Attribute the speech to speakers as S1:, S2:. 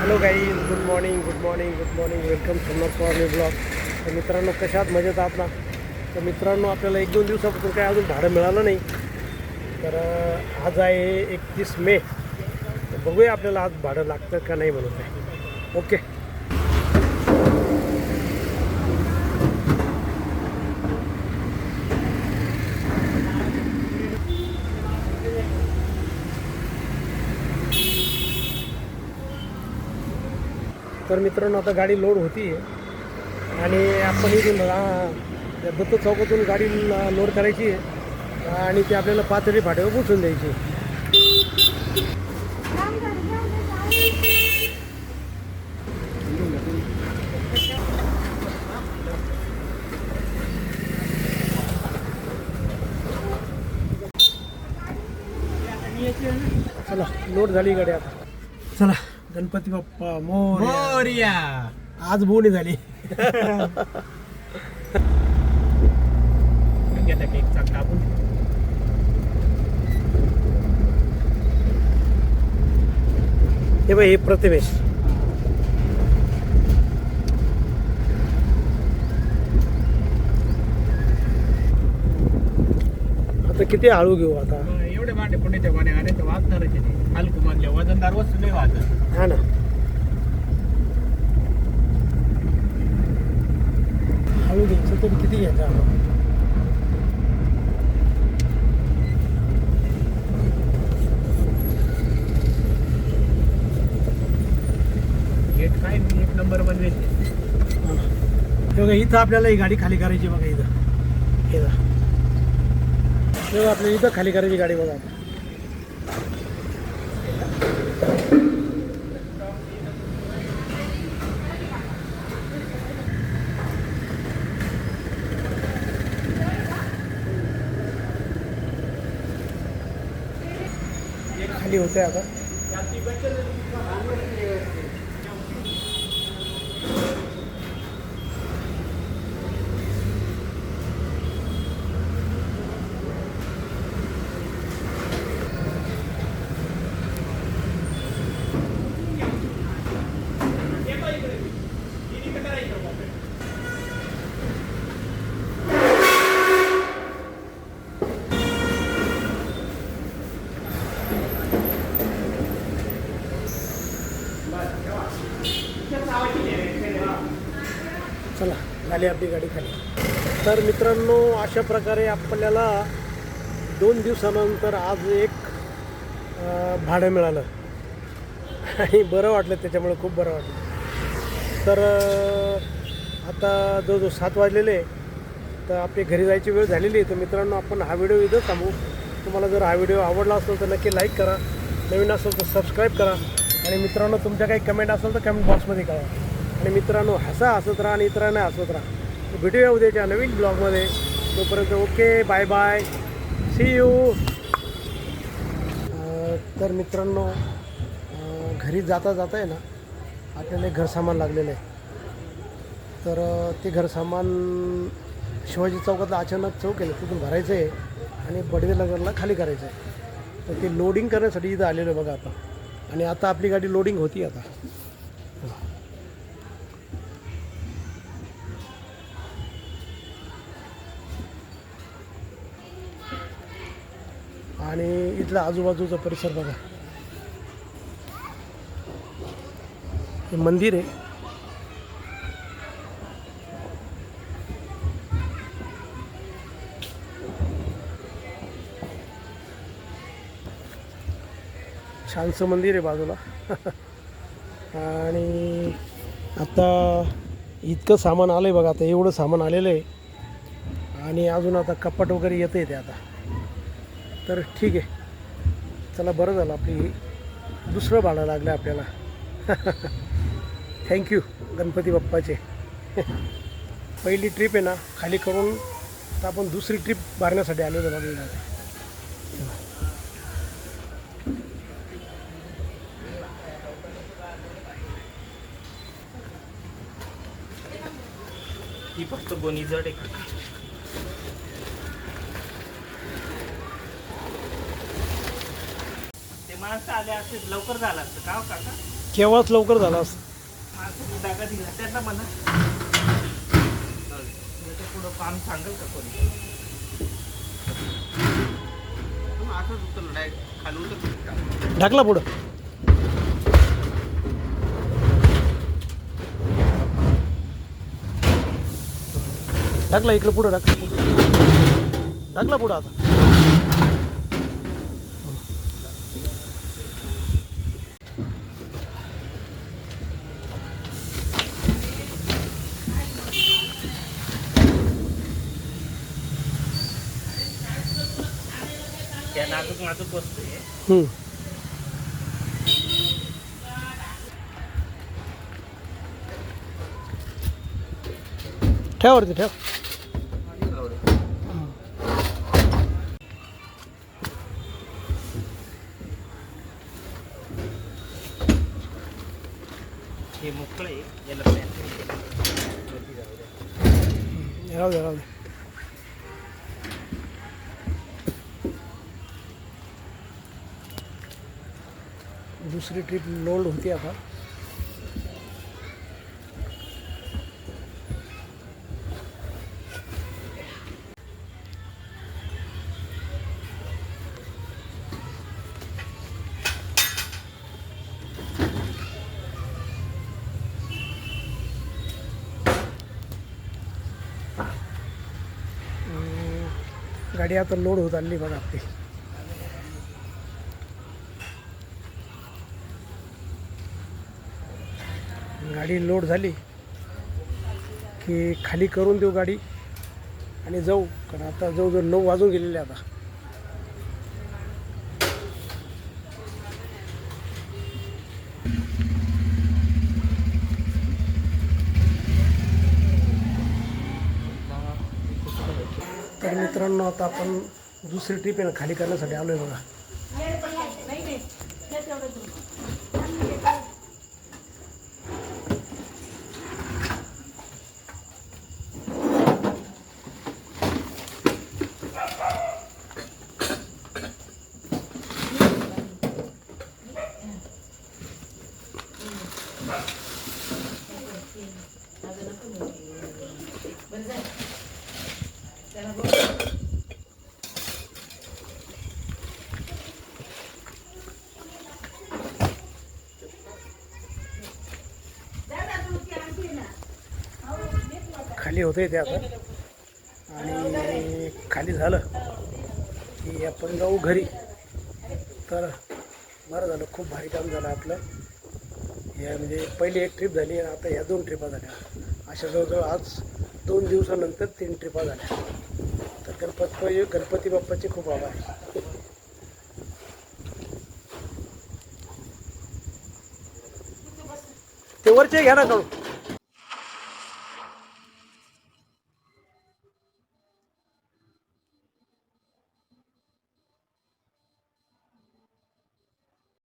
S1: Hello guys, good morning good morning good morning. Welcome Somnath Pawar मी blog. तर मित्रांनो, कशात मजेत आहात ना? तर मित्रांनो, आपल्याला 1-2 दिवसापासून काय अजून भाडं मिळालं नाही. तर आज आहे 31 मे. तर बघूया आपल्याला आज भाडं लागतं का नाही म्हणून काय. ओके. तर मित्रांनो, आता गाडी लोड होती आणि आपण इथून त्या दत्त चौकातून गाडी लोड करायची आहे आणि ती आपल्याला पाथर्डी फाट्यावर पोचून द्यायची. चला, लोड झाली गाडी आता. चला, गणपती बाप्पा मोरया. आज बोनी झाली. हे बाई, हे प्रतिमेश. आता किती हळू घेऊ आता.
S2: एवढे मांडे पुण्याच्या पाणी आले तर वाजणारच आहे. हलकू मानले वजनदार वस्तू नाही वाजत.
S1: हा ना, हळू घ्यायचं तर किती घ्यायचं आता.
S2: गेट काय एक नंबर बनवायचे.
S1: बघा, इथं आपल्याला ही गाडी खाली करायची. बघा इथं, इथं आपल्याला इथं खाली करायची गाडी. बघा आता खाली होते आता. चला, झाली आपली गाडी खाली. तर मित्रांनो, अशा प्रकारे आपल्याला 2 दिवसानंतर आज एक भाडं मिळालं आणि बरं वाटलं. त्याच्यामुळे खूप बरं वाटलं. तर आता जो 7 वाजलेले, तर आपली घरी जायची वेळ झालेली आहे. तर मित्रांनो, आपण हा व्हिडिओ इथं थांबू. तुम्हाला जर हा व्हिडिओ आवडला असेल तर नक्की लाईक करा, नवीन असेल तर सबस्क्राईब करा आणि मित्रांनो, तुमच्या काही कमेंट असेल तर कमेंट बॉक्समध्ये कळवा. आणि मित्रांनो, हसत राहा आणि इतरांना हसवत राहा. भेटूया उद्याच्या नवीन ब्लॉगमध्ये. तोपर्यंत okay, bye bye, see you. तर मित्रांनो, घरी जाता जाता आहे ना, आपल्याला एक घरसामान लागलेलं आहे. तर ते घरसामान शिवाजी चौकातला अचानक चौक आहे, तिथून भरायचं आहे आणि बडवेनगरला खाली करायचं आहे. तर ते लोडिंग करण्यासाठी इथं आलेलं आहे बघा आता. आणि आता आपली गाडी लोडिंग होती आता. आणि इथला आजूबाजूचा परिसर बघा. हे मंदिर आहे. छानसं मंदिर आहे बाजूला. आणि आता इतकं सामान आलं आहे बघा. आता एवढं सामान आलेलं आहे आणि अजून आता कपाट वगैरे येतं आहे ते आता. तर ठीक आहे, चला, बरं झालं आपली दुसरं भाडं लागलं आपल्याला. थँक्यू गणपती बाप्पाचे. पहिली ट्रिप आहे ना खाली करून, तर आपण दुसरी ट्रिप भरण्यासाठी आलेलो बघा.
S2: ही फक्त गोणी जड आहे. माणसं आले असते लवकर झालं असतं का हो काका?
S1: केव्हाच लवकर झाला असं.
S2: जागा दिला त्यांना म्हणा पुढं काम सांगेल का कोणी असंच उतरलं डायरेक्ट खाली उतरलं
S1: ढकला पुढं. ढकला इकडे पुढं ढकला पुढं आता.
S2: त्या नाजूक नाजूक वस्तू आहे
S1: ठेव वरती ठेव.
S2: हे मोकळं आहे याला
S1: राहू दे राहू दे. दुसरी ट्रिप लोड होती आता. गाडी आता लोड होत आली बघा आपली. गाडी लोड झाली की खाली करून देऊ गाडी आणि जाऊ. कारण आता जवळजवळ 9 वाजून गेलेले आता. तर मित्रांनो आता आपण दुसरी ट्रिप आहे ना खाली करण्यासाठी आलो आहे बघा. खाली होते ते आता आणि खाली झालं की आपण जाऊ घरी. तर बरं झालं, खूप भारी काम झालं आपलं. या म्हणजे पहिली एक ट्रिप झाली आणि आता या 2 ट्रिपा झाल्या. अशा जवळजवळ आज 2 दिवसानंतर 3 ट्रिपा झाल्या. तर गणपती बाप्पाचे खूप आभार. ते वरचे घ्या ना काढून.